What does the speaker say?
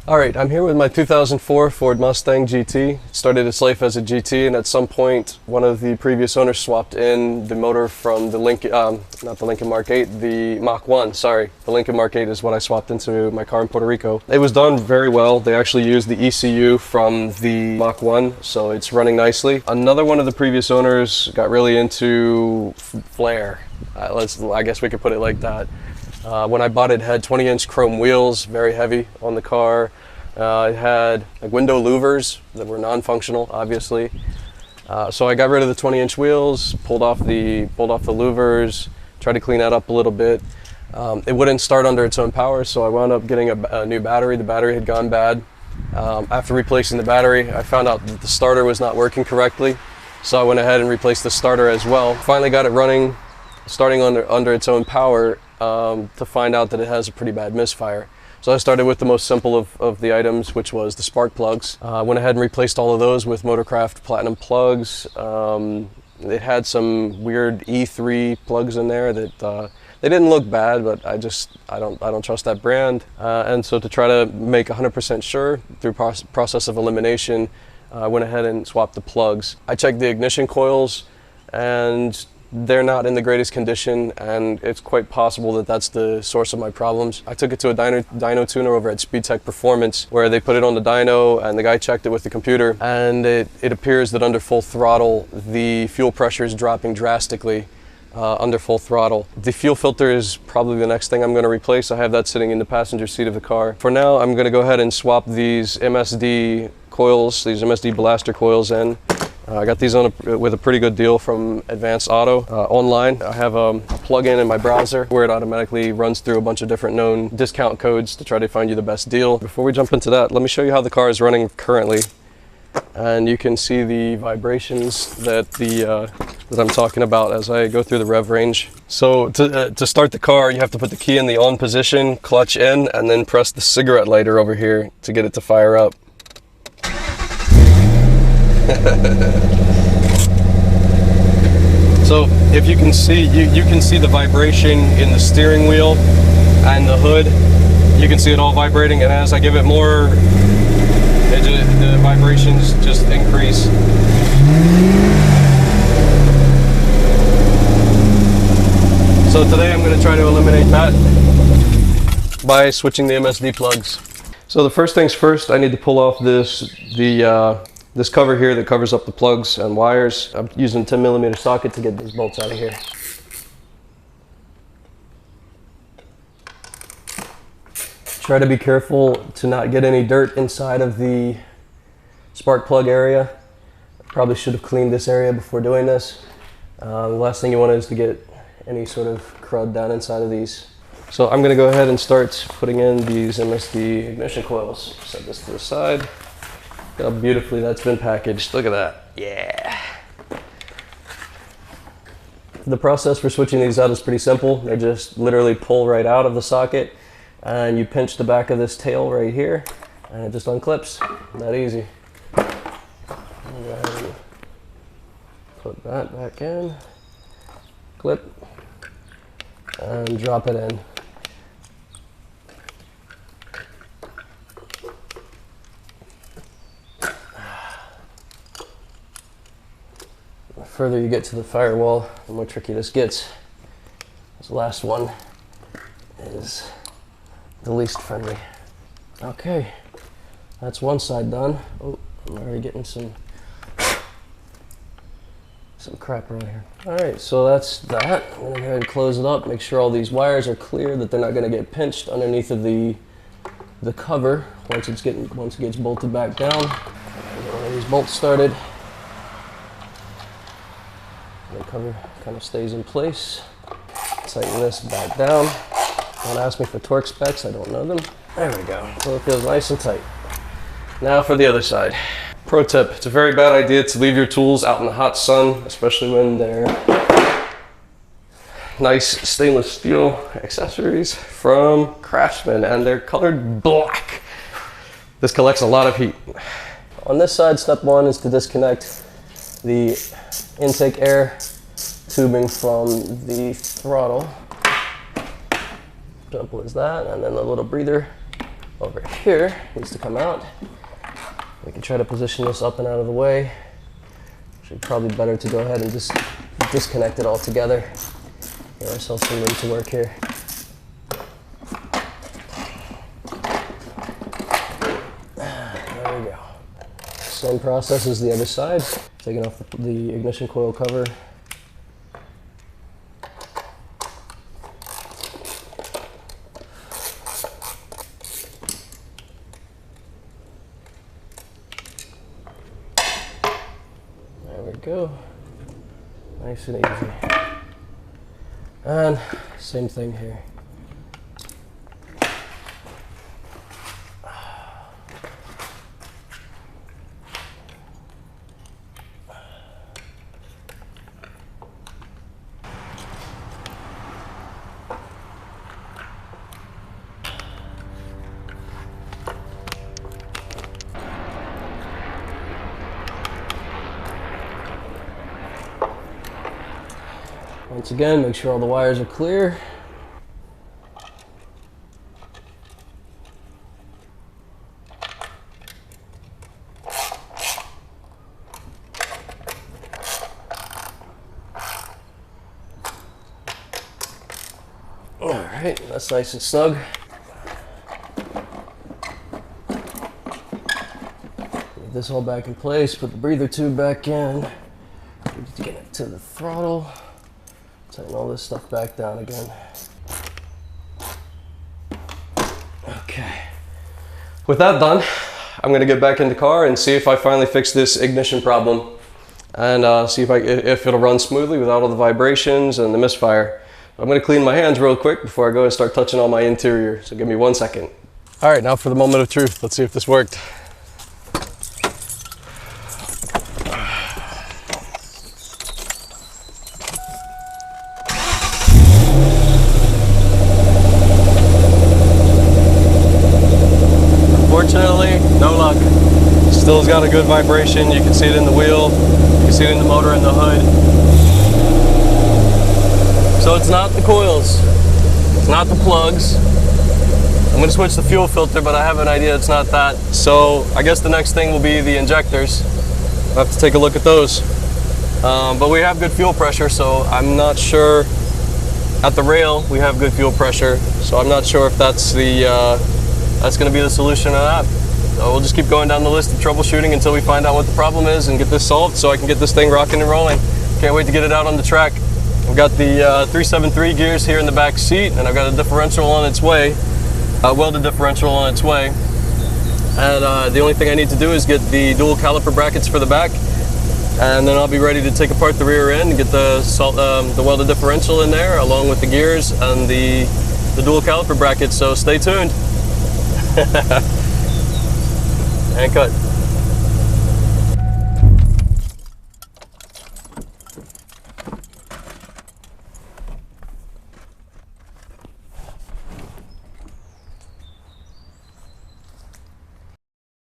All right, I'm here with my 2004 Ford Mustang GT. It started its life as a GT, and at some point, one of the previous owners swapped in the motor from the Lincoln, not the Lincoln Mark 8, the Mach 1, sorry. The Lincoln Mark 8 is what I swapped into my car in Puerto Rico. It was done very well. They actually used the ECU from the Mach 1, so it's running nicely. Another one of the previous owners got really into flair. I guess we could put it like that. When I bought it, it had 20-inch chrome wheels, very heavy on the car. It had like window louvers that were non-functional, obviously. So I got rid of the 20-inch wheels, pulled off the louvers, tried to clean that up a little bit. It wouldn't start under its own power, so I wound up getting a new battery. The battery had gone bad. After replacing the battery, I found out that the starter was not working correctly, so I went ahead and replaced the starter as well. Finally got it running, starting under its own power. To find out that it has a pretty bad misfire. So I started with the most simple of the items, which was the spark plugs. Went ahead and replaced all of those with Motorcraft Platinum plugs. It had some weird E3 plugs in there that they didn't look bad, but I don't trust that brand. And so to try to make 100% sure through process of elimination, I went ahead and swapped the plugs. I checked the ignition coils, and they're not in the greatest condition, and it's quite possible that that's the source of my problems. I took it to a dyno tuner over at SpeedTech Performance, where they put it on the dyno, and the guy checked it with the computer, and it appears that under full throttle, the fuel pressure is dropping drastically under full throttle. The fuel filter is probably the next thing I'm going to replace. I have that sitting in the passenger seat of the car. For now, I'm going to go ahead and swap these MSD coils, these MSD blaster coils in. I got these with a pretty good deal from Advanced Auto online. I have a plug-in in my browser where it automatically runs through a bunch of different known discount codes to try to find you the best deal. Before we jump into that, let me show you how the car is running currently. And you can see the vibrations that I'm talking about as I go through the rev range. So to start the car, you have to put the key in the on position, clutch in, and then press the cigarette lighter over here to get it to fire up. So if you can see, you can see the vibration in the steering wheel and the hood. You can see it all vibrating, and as I give it more, the vibrations just increase. So today I'm going to try to eliminate that by switching the MSD plugs. So the first things first, I need to pull off this cover here that covers up the plugs and wires. I'm using a 10mm socket to get these bolts out of here. Try to be careful to not get any dirt inside of the spark plug area. Probably should have cleaned this area before doing this. The last thing you want is to get any sort of crud down inside of these. So I'm going to go ahead and start putting in these MSD ignition coils. Set this to the side. Look how beautifully that's been packaged. Look at that. Yeah. The process for switching these out is pretty simple. They just literally pull right out of the socket, and you pinch the back of this tail right here, and it just unclips. That easy. Go ahead and put that back in, clip, and drop it in. The further you get to the firewall, the more tricky this gets. This last one is the least friendly. Okay, that's one side done. Oh, I'm already getting some crap around here. All right, so that's that. I'm gonna go ahead and close it up, make sure all these wires are clear, that they're not gonna get pinched underneath of the cover once it gets bolted back down. Get one of these bolts started. The cover kind of stays in place. Tighten this back down. Don't ask me for torque specs, I don't know them. There we go. So it feels nice and tight. Now for the other side. Pro tip, it's a very bad idea to leave your tools out in the hot sun, especially when they're nice stainless steel accessories from Craftsman, and they're colored black. This collects a lot of heat. On this side, step one is to disconnect the intake air tubing from the throttle. Simple as that, and then the little breather over here needs to come out. We can try to position this up and out of the way. Actually, probably better to go ahead and just disconnect it all together. Give ourselves some room to work here. There we go. Same process as the other side. Taking off the ignition coil cover. There we go. Nice and easy. And same thing here. Once again, make sure all the wires are clear. All right, that's nice and snug. Get this all back in place, put the breather tube back in. Need to get it to the throttle. Tighten all this stuff back down again. Okay. With that done, I'm gonna get back in the car and see if I finally fix this ignition problem and see if it'll run smoothly without all the vibrations and the misfire. I'm gonna clean my hands real quick before I go and start touching on my interior. So give me 1 second. All right, now for the moment of truth. Let's see if this worked. Unfortunately, no luck. Still's got a good vibration. You can see it in the wheel. You can see it in the motor and the hood. So it's not the coils. It's not the plugs. I'm going to switch the fuel filter, but I have an idea it's not that. So I guess the next thing will be the injectors. I'll have to take a look at those. But we have good fuel pressure, so I'm not sure. At the rail, we have good fuel pressure, so I'm not sure if that's the that's going to be the solution or not. So we'll just keep going down the list of troubleshooting until we find out what the problem is and get this solved so I can get this thing rocking and rolling. Can't wait to get it out on the track. I've got the 373 gears here in the back seat, and I've got a differential on its way, a welded differential on its way. And the only thing I need to do is get the dual caliper brackets for the back, and then I'll be ready to take apart the rear end and get the welded differential in there along with the gears and the dual caliper brackets. So stay tuned. And cut.